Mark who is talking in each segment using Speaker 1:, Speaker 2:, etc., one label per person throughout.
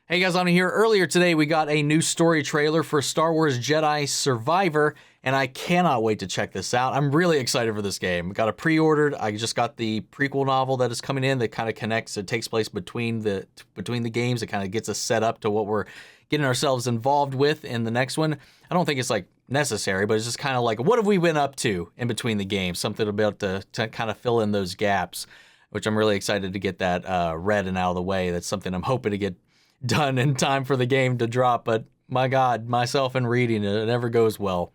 Speaker 1: Hey guys, on here earlier today we got a new story trailer for Star Wars Jedi Survivor, and I cannot wait to check this out. I'm really excited for this game. Got it pre-ordered. I just got the prequel novel that is coming in that kind of connects. It takes place between the games. It kind of gets us set up to what we're getting ourselves involved with in the next one. I don't think it's like necessary, but it's just kind of like, what have we been up to in between the games? Something about to kind of fill in those gaps, which I'm really excited to get that read and out of the way. That's something I'm hoping to get done in time for the game to drop, but my God, myself and reading it never goes well.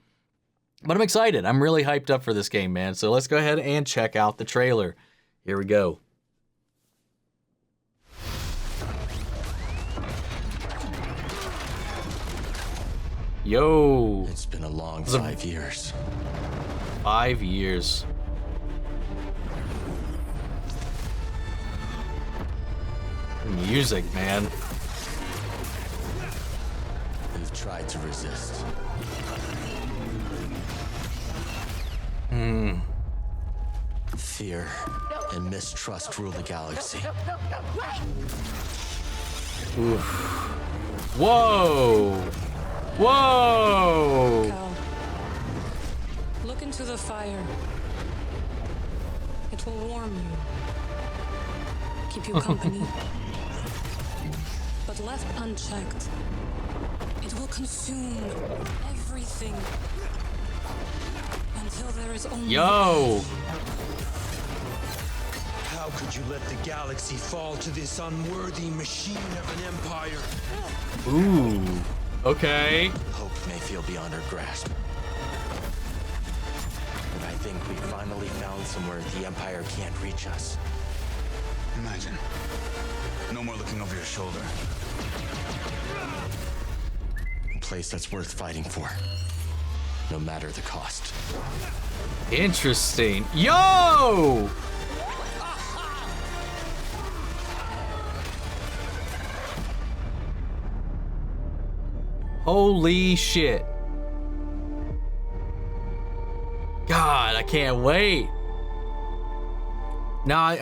Speaker 1: But I'm excited. I'm really hyped up for this game, man. So let's go ahead and check out the trailer. Here we go. Yo.
Speaker 2: It's been a long 5 years.
Speaker 1: 5 years. Music, man.
Speaker 2: We've tried to resist. Fear and mistrust rule the galaxy.
Speaker 1: Oof. Whoa! Whoa!
Speaker 3: Cal, look into the fire. It will warm you, keep you company. But left unchecked, it will consume everything until there is only
Speaker 1: Yo!
Speaker 4: How could you let the galaxy fall to this unworthy machine of an empire?
Speaker 1: Ooh. Okay.
Speaker 2: Hope may feel beyond our grasp. But I think we finally found somewhere the Empire can't reach us.
Speaker 4: Imagine. No more looking over your shoulder.
Speaker 2: A place that's worth fighting for. No matter the cost.
Speaker 1: Interesting. Yo! Holy shit. God, I can't wait. Now,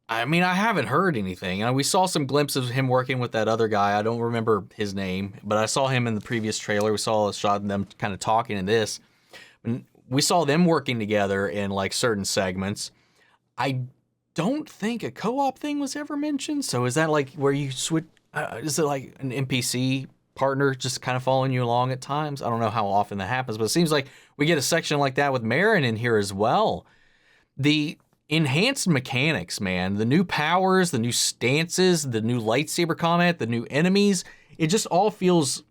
Speaker 1: I mean, I haven't heard anything. We saw some glimpses of him working with that other guy. I don't remember his name, but I saw him in the previous trailer. We saw a shot of them kind of talking in this. And we saw them working together in like certain segments. I don't think a co-op thing was ever mentioned. So is that like where you switch? Is it like an NPC partner just kind of following you along at times? I don't know how often that happens, but it seems like we get a section like that with Marin in here as well. The enhanced mechanics, man, the new powers, the new stances, the new lightsaber combat, the new enemies, it just all feels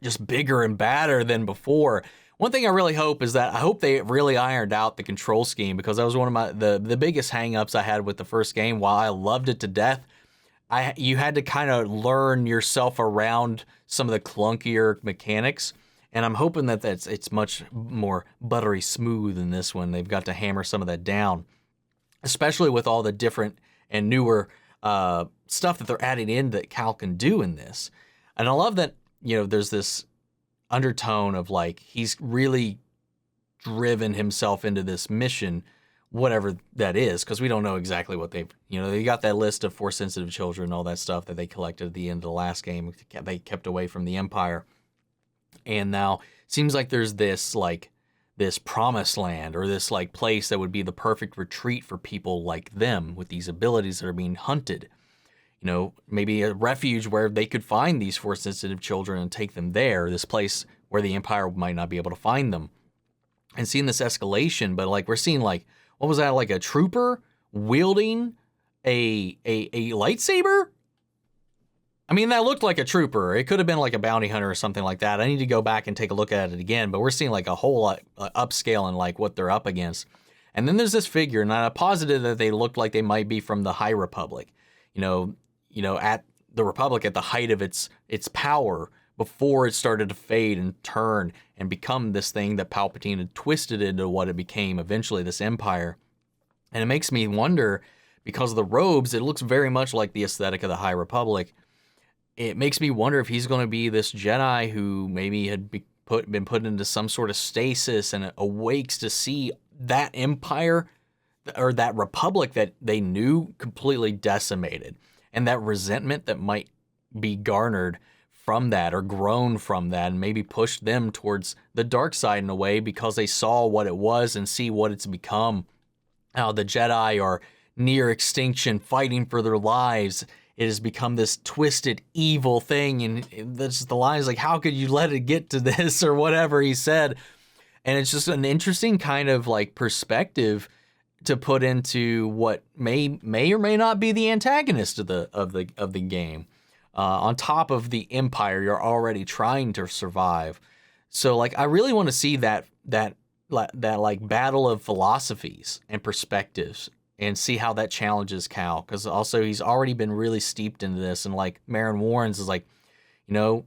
Speaker 1: just bigger and badder than before. One thing I really hope is that I hope they really ironed out the control scheme, because that was one of the biggest hangups I had with the first game. While I loved it to death, you had to kind of learn yourself around some of the clunkier mechanics, and I'm hoping that it's much more buttery smooth in this one. They've got to hammer some of that down, especially with all the different and newer stuff that they're adding in that Cal can do in this. And I love that, you know, there's this undertone of like he's really driven himself into this mission, whatever that is, because we don't know exactly what they got that list of Force sensitive children, all that stuff that they collected at the end of the last game. They kept away from the Empire, and now it seems like there's this promised land, or this like place that would be the perfect retreat for people like them with these abilities that are being hunted. You know, maybe a refuge where they could find these Force sensitive children and take them there. This place where the Empire might not be able to find them. And seeing this escalation, but like we're seeing like, what was that, like a trooper wielding a lightsaber? I mean, that looked like a trooper. It could have been like a bounty hunter or something like that. I need to go back and take a look at it again, but we're seeing like a whole lot upscale in like what they're up against. And then there's this figure, and I'm positive that they looked like they might be from the High Republic. You know, at the Republic at the height of its power, before it started to fade and turn and become this thing that Palpatine had twisted into what it became eventually, this Empire. And it makes me wonder, because of the robes, it looks very much like the aesthetic of the High Republic. It makes me wonder if he's going to be this Jedi who maybe had been put into some sort of stasis and awakes to see that Empire or that Republic that they knew completely decimated, and that resentment that might be garnered from that or grown from that, and maybe pushed them towards the dark side in a way because they saw what it was and see what it's become. How the Jedi are near extinction, fighting for their lives. It has become this twisted, evil thing, and that's the lines like, how could you let it get to this, or whatever he said. And it's just an interesting kind of like perspective to put into what may or may not be the antagonist of the game. On top of the Empire, you're already trying to survive. So like, I really want to see that like battle of philosophies and perspectives, and see how that challenges Cal, because also he's already been really steeped into this, and like Marin warns is like, you know,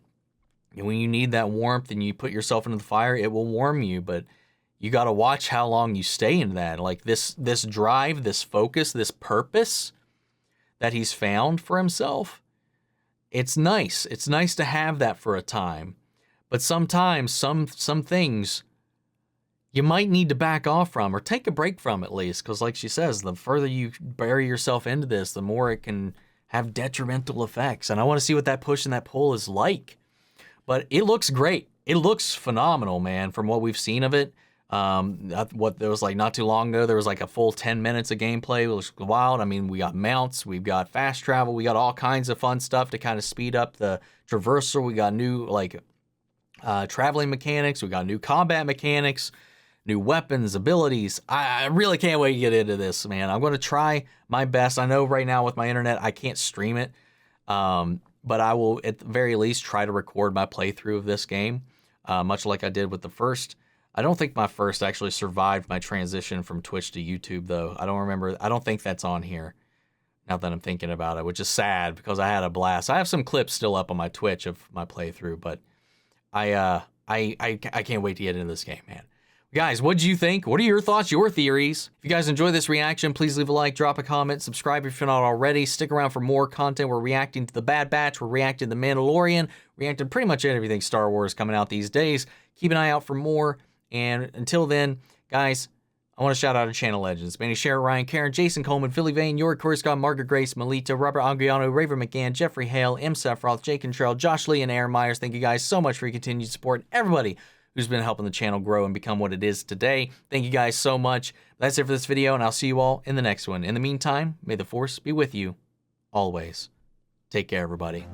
Speaker 1: when you need that warmth and you put yourself into the fire, it will warm you, but you got to watch how long you stay in that. Like this drive, this focus, this purpose that he's found for himself. It's nice. It's nice to have that for a time, but sometimes some things you might need to back off from, or take a break from at least, because like she says, the further you bury yourself into this, the more it can have detrimental effects. And I want to see what that push and that pull is like. But it looks great. It looks phenomenal, man, from what we've seen of it. What there was like not too long ago, there was like a full 10 minutes of gameplay. It was wild. I mean, we got mounts, we've got fast travel, we got all kinds of fun stuff to kind of speed up the traversal. We got new like traveling mechanics, we got new combat mechanics, new weapons, abilities. I really can't wait to get into this, man. I'm going to try my best. I know right now with my internet, I can't stream it. But I will at the very least try to record my playthrough of this game, much like I did with the first. I don't think my first actually survived my transition from Twitch to YouTube, though. I don't remember. I don't think that's on here, now that I'm thinking about it, which is sad because I had a blast. I have some clips still up on my Twitch of my playthrough, but I can't wait to get into this game, man. Guys, what do you think? What are your thoughts, your theories? If you guys enjoy this reaction, please leave a like, drop a comment, subscribe if you're not already. Stick around for more content. We're reacting to The Bad Batch. We're reacting to The Mandalorian. Reacting pretty much everything Star Wars coming out these days. Keep an eye out for more. And until then, guys, I want to shout out to channel legends. Manny Sherritt, Ryan Karen, Jason Coleman, Philly Vane, Yori Korscott, Margaret Grace, Melita, Robert Anguiano, Raver McGann, Jeffrey Hale, M. Sephiroth, Jake Contrell, Josh Lee, and Aaron Myers. Thank you guys so much for your continued support. Everybody who's been helping the channel grow and become what it is today. Thank you guys so much. That's it for this video, and I'll see you all in the next one. In the meantime, may the Force be with you always. Take care, everybody.